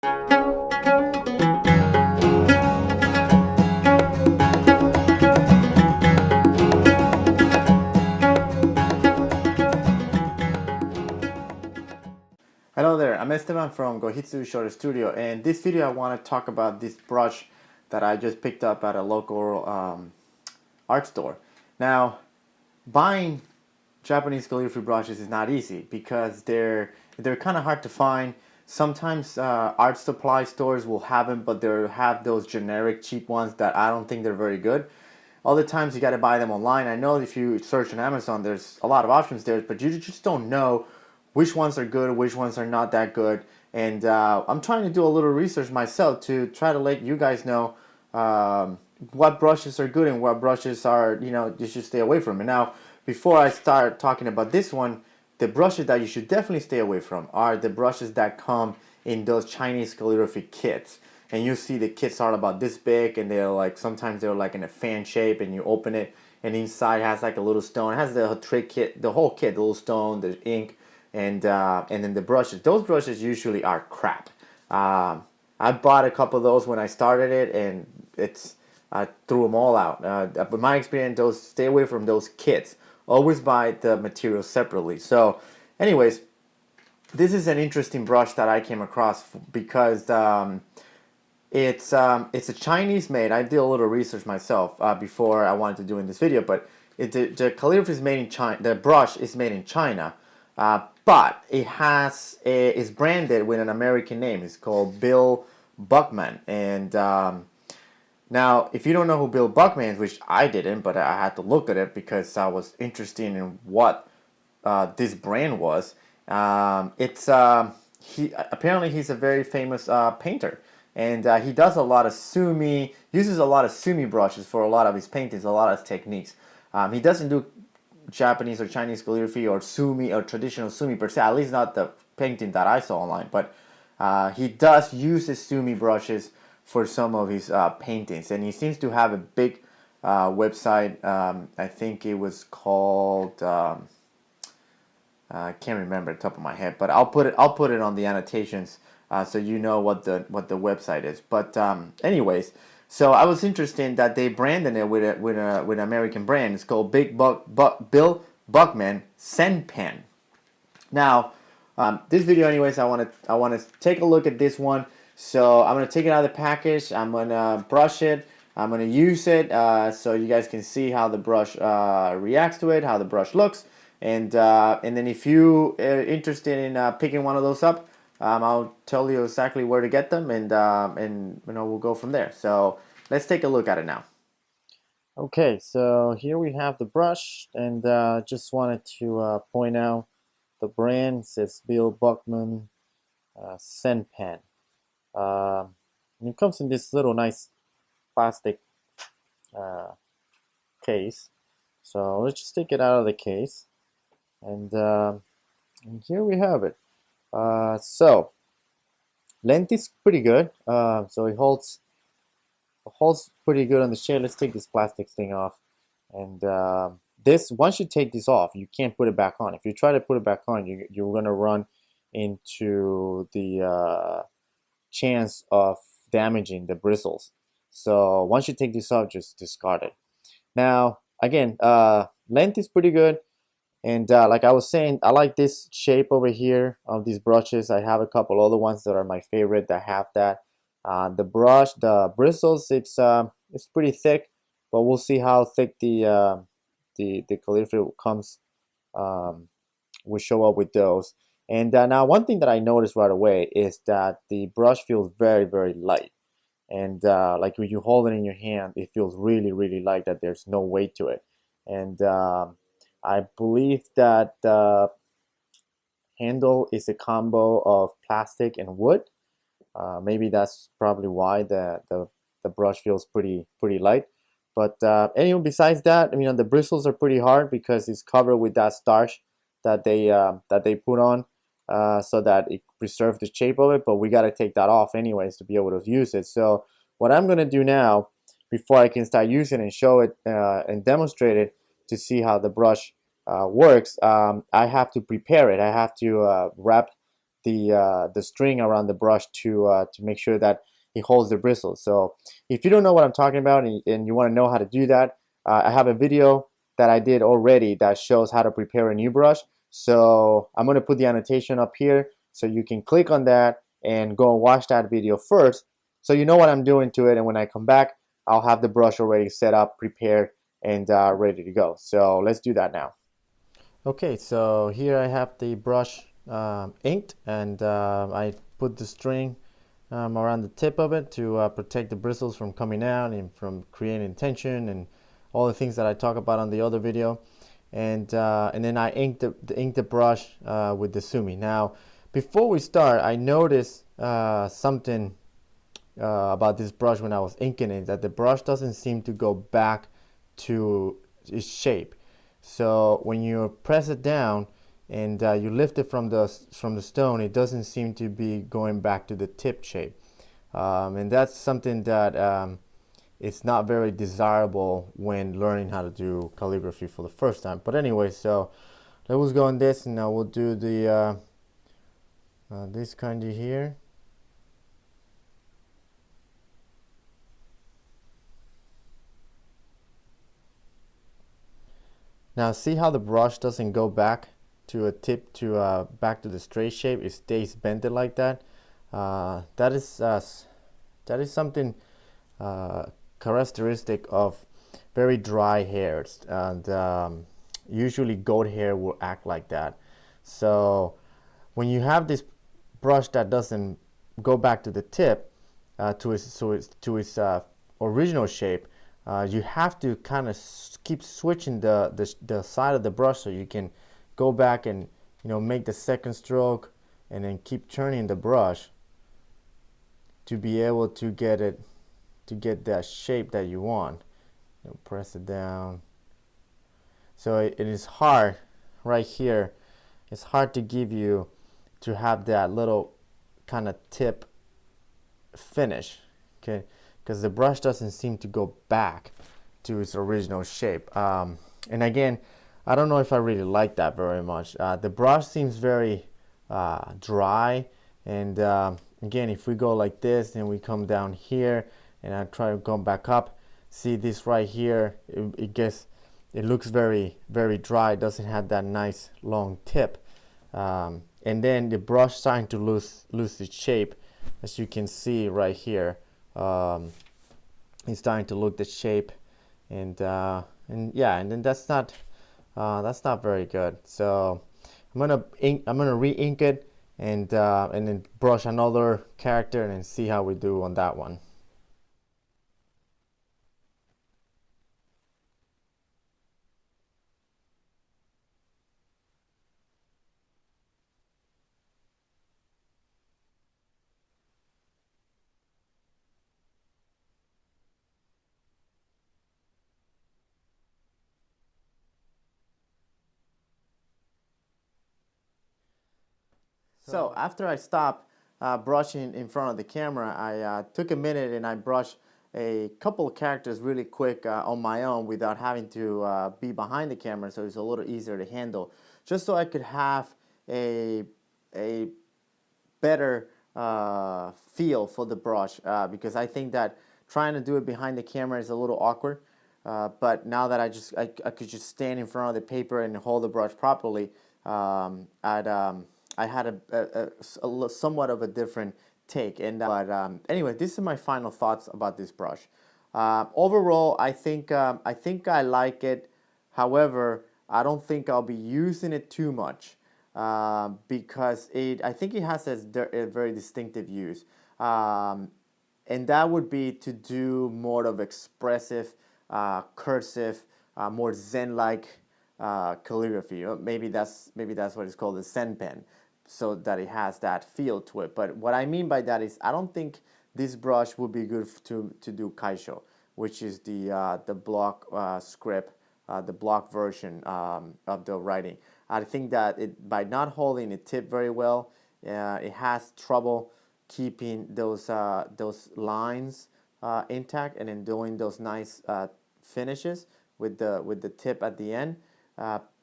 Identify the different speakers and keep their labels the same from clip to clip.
Speaker 1: Hello there, I'm Esteban from Gohitsu Shorter Studio, and this video I want to talk about this brush that I just picked up at a local art store. Now, buying Japanese calligraphy brushes is not easy because they're kind of hard to find. Sometimes art supply stores will have them, but they have those generic cheap ones that I don't think they're very good. Other times you got to buy them online. I know if you search on Amazon, there's a lot of options there, but you just don't know which ones are good, which ones are not that good. And I'm trying to do a little research myself to try to let you guys know what brushes are good and what brushes are, you should stay away from. And now, before I start talking about this one, the brushes that you should definitely stay away from are the brushes that come in those Chinese calligraphy kits. And you see the kits are about this big, and they're like, sometimes they're like in a fan shape, and you open it, and inside has like a little stone. It has the trick kit, the whole kit, the little stone, the ink, and then the brushes. Those brushes usually are crap. I bought a couple of those when I started it, and I threw them all out. But my experience, stay away from those kits. Always buy the materials separately. So, anyways, this is an interesting brush that I came across because it's a Chinese made. I did a little research myself before I wanted to do in this video, but the calligraphy is made in China. The brush is made in China, but it's branded with an American name. It's called Bill Buckman. And now, if you don't know who Bill Buckman is, which I didn't, but I had to look at it because I was interested in what this brand was. Apparently he's a very famous painter. And he does a lot of uses a lot of sumi brushes for a lot of his paintings, a lot of techniques. He doesn't do Japanese or Chinese calligraphy or sumi or traditional sumi per se, at least not the painting that I saw online. But he does use his sumi brushes for some of his paintings. And he seems to have a big website. I think it was called... I can't remember the top of my head, but I'll put it on the annotations so you know what the website is. But anyways, so I was interested that they branded it with an American brand. It's called Bill Buckman Sen Pen. Now, this video, anyways, I want to take a look at this one. So I'm gonna take it out of the package. I'm gonna brush it. I'm gonna use it so you guys can see how the brush reacts to it, how the brush looks. And then if you are interested in picking one of those up, I'll tell you exactly where to get them, and we'll go from there. So let's take a look at it now. Okay, so here we have the brush, and just wanted to point out the brand. It says Bill Buckman Sen Pen. And it comes in this little nice plastic case. So let's just take it out of the case. And here we have it. So length is pretty good. So it holds pretty good on the shade. Let's take this plastic thing off. And once you take this off, you can't put it back on. If you try to put it back on, you're gonna run into the chance of damaging the bristles. So once you take this off, just discard it. Now again, length is pretty good. And like I was saying, I like this shape over here of these brushes. I have a couple other ones that are my favorite that have that. The bristles, it's pretty thick, but we'll see how thick the calligraphy comes. Will show up with those. And now one thing that I noticed right away is that the brush feels very, very light. And like when you hold it in your hand, it feels really, really light, that there's no weight to it. And I believe that the handle is a combo of plastic and wood. Maybe that's probably why the brush feels pretty light. But anyway, besides that, the bristles are pretty hard because it's covered with that starch that they put on so that it preserves the shape of it. But we got to take that off anyways to be able to use it. So what I'm gonna do now, before I can start using it and show it and demonstrate it, to see how the brush works, I have to prepare it. I have to wrap the string around the brush to make sure that it holds the bristles. So if you don't know what I'm talking about and you want to know how to do that, I have a video that I did already that shows how to prepare a new brush. So I'm going to put the annotation up here so you can click on that and go and watch that video first so you know what I'm doing to it, and when I come back I'll have the brush already set up, prepared, and ready to go. So let's do that now. Okay, so here I have the brush inked, and I put the string around the tip of it to protect the bristles from coming out and from creating tension and all the things that I talk about on the other video. And then I inked the brush with the Sumi. Now, before we start, I noticed something about this brush when I was inking it, that the brush doesn't seem to go back to its shape. So when you press it down and you lift it from the stone, it doesn't seem to be going back to the tip shape, and that's something that it's not very desirable when learning how to do calligraphy for the first time. But anyway, so let's go on this, and now we'll do the this kind of here. Now see how the brush doesn't go back to a tip to back to the straight shape. It stays bended like that. That is something characteristic of very dry hairs, and usually goat hair will act like that. So when you have this brush that doesn't go back to the tip to its original shape, you have to kind of keep switching the side of the brush so you can go back and make the second stroke and then keep turning the brush to be able to get that shape that you want. Press it down. So it is hard right here. It's hard to have that little kind of tip finish, okay, because the brush doesn't seem to go back to its original shape. And again, I don't know if I really like that very much. The brush seems very dry, and again, if we go like this and we come down here and I try to go back up, see this right here, it looks very dry. It doesn't have that nice long tip, and then the brush starting to lose its shape, as you can see right here. It's starting to look the shape, and yeah, and then that's not very good. So I'm gonna re-ink it and then brush another character and then see how we do on that one. So after I stopped brushing in front of the camera, I took a minute and I brushed a couple of characters really quick on my own without having to be behind the camera, so it's a little easier to handle, just so I could have a better feel for the brush, because I think that trying to do it behind the camera is a little awkward. But now that I could just stand in front of the paper and hold the brush properly, I had a somewhat of a different take. And but anyway, this is my final thoughts about this brush. Overall, I think I like it. However, I don't think I'll be using it too much because I think it has a very distinctive use. And that would be to do more of expressive, cursive, more Zen-like calligraphy. Maybe that's what it's called, the Zen pen, so that it has that feel to it. But what I mean by that is I don't think this brush would be good to do kaisho, which is the block script, the block version of the writing. I think that by not holding the tip very well, it has trouble keeping those lines intact and then doing those nice finishes with the tip at the end.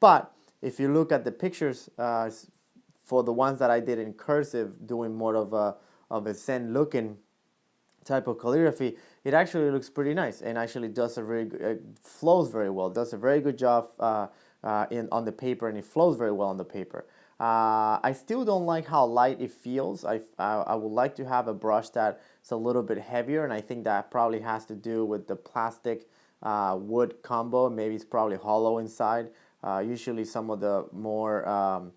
Speaker 1: But if you look at the pictures for the ones that I did in cursive, doing more of a Zen looking type of calligraphy, it actually looks pretty nice and actually does a very good, flows very well, does a very good job on the paper, and it flows very well on the paper. I still don't like how light it feels. I would like to have a brush that's a little bit heavier, and I think that probably has to do with the plastic wood combo. Maybe it's probably hollow inside. Usually some of the more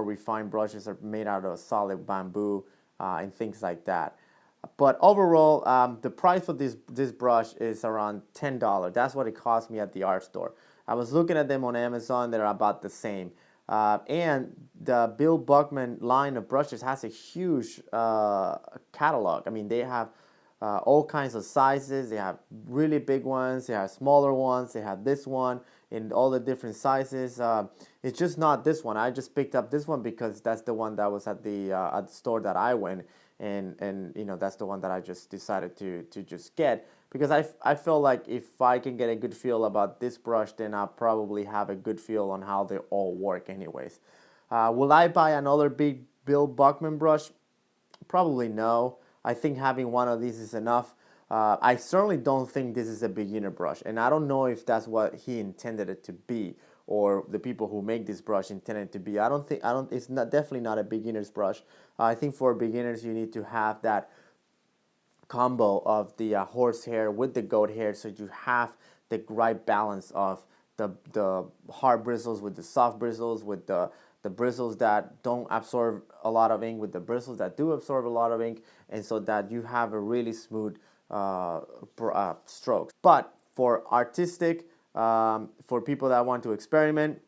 Speaker 1: refined brushes are made out of solid bamboo and things like that. But overall, the price for this brush is around $10. That's what it cost me at the art store. I was looking at them on Amazon; they're about the same. And the Bill Buckman line of brushes has a huge catalog. I mean, they have all kinds of sizes. They have really big ones, they have smaller ones, they have this one in all the different sizes. It's just not this one. I just picked up this one because that's the one that was at the store that I went, and you know, that's the one that I just decided to just get, because I feel like if I can get a good feel about this brush, then I'll probably have a good feel on how they all work anyways. Will I buy another big Bill Buckman brush? Probably no. I think having one of these is enough. I certainly don't think this is a beginner brush, and I don't know if that's what he intended it to be, or the people who make this brush intended it to be. It's not, definitely not a beginner's brush. I think for beginners you need to have that combo of the horsehair with the goat hair, so you have the right balance of the hard bristles with the soft bristles, with the bristles that don't absorb a lot of ink with the bristles that do absorb a lot of ink, and so that you have a really smooth strokes. But for artistic, for people that want to experiment,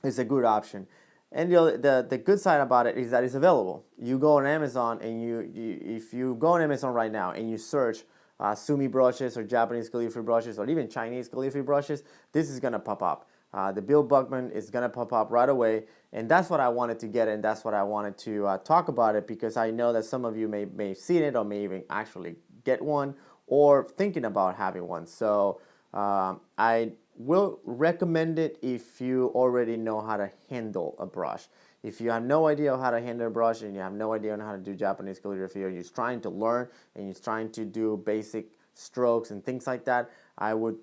Speaker 1: it's a good option. And the good side about it is that it's available. You go on Amazon, and if you go on Amazon right now and you search Sumi brushes or Japanese calligraphy brushes or even Chinese calligraphy brushes, this is going to pop up. The Bill Buckman is going to pop up right away, and that's what I wanted to get, and that's what I wanted to talk about it, because I know that some of you may have seen it or may even actually get one or thinking about having one. So I will recommend it if you already know how to handle a brush. If you have no idea how to handle a brush and you have no idea on how to do Japanese calligraphy, or you're trying to learn and you're trying to do basic strokes and things like that, I would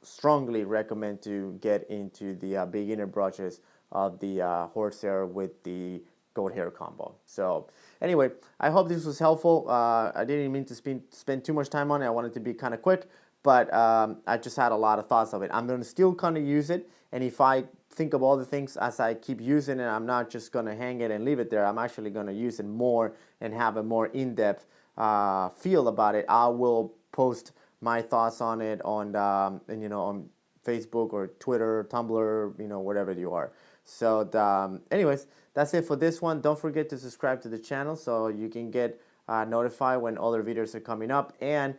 Speaker 1: strongly recommend to get into the beginner brushes of the horsehair with the goat hair combo. So anyway, I hope this was helpful. I didn't mean to spend too much time on it. I wanted to be kind of quick, but I just had a lot of thoughts of it. I'm going to still kind of use it, and if I think of all the things as I keep using it, I'm not just going to hang it and leave it there. I'm actually going to use it more and have a more in-depth feel about it. I will post my thoughts on it on on Facebook or Twitter, Tumblr, whatever you are. So anyways, that's it for this one. Don't forget to subscribe to the channel so you can get notified when other videos are coming up, and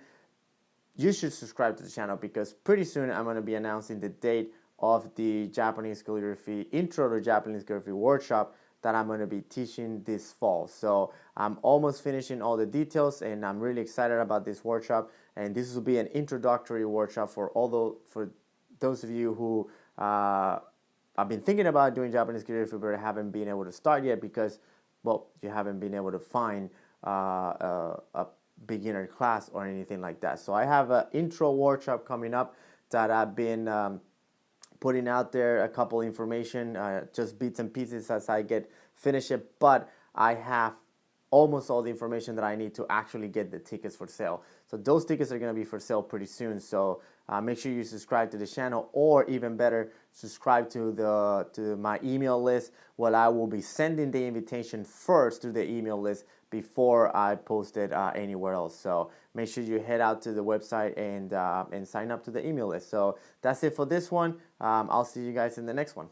Speaker 1: you should subscribe to the channel because pretty soon I'm going to be announcing the date of the Japanese calligraphy intro to Japanese calligraphy workshop that I'm going to be teaching this fall. So I'm almost finishing all the details, and I'm really excited about this workshop. And this will be an introductory workshop for those of you who I've been thinking about doing Japanese calligraphy but haven't been able to start yet because, well, you haven't been able to find a beginner class or anything like that. So I have an intro workshop coming up that I've been putting out there, a couple information, just bits and pieces as I get finished it, but I have almost all the information that I need to actually get the tickets for sale. So those tickets are going to be for sale pretty soon. So make sure you subscribe to the channel, or even better, subscribe to my email list. Well, I will be sending the invitation first to the email list before I post it anywhere else. So make sure you head out to the website and sign up to the email list. So that's it for this one. I'll see you guys in the next one.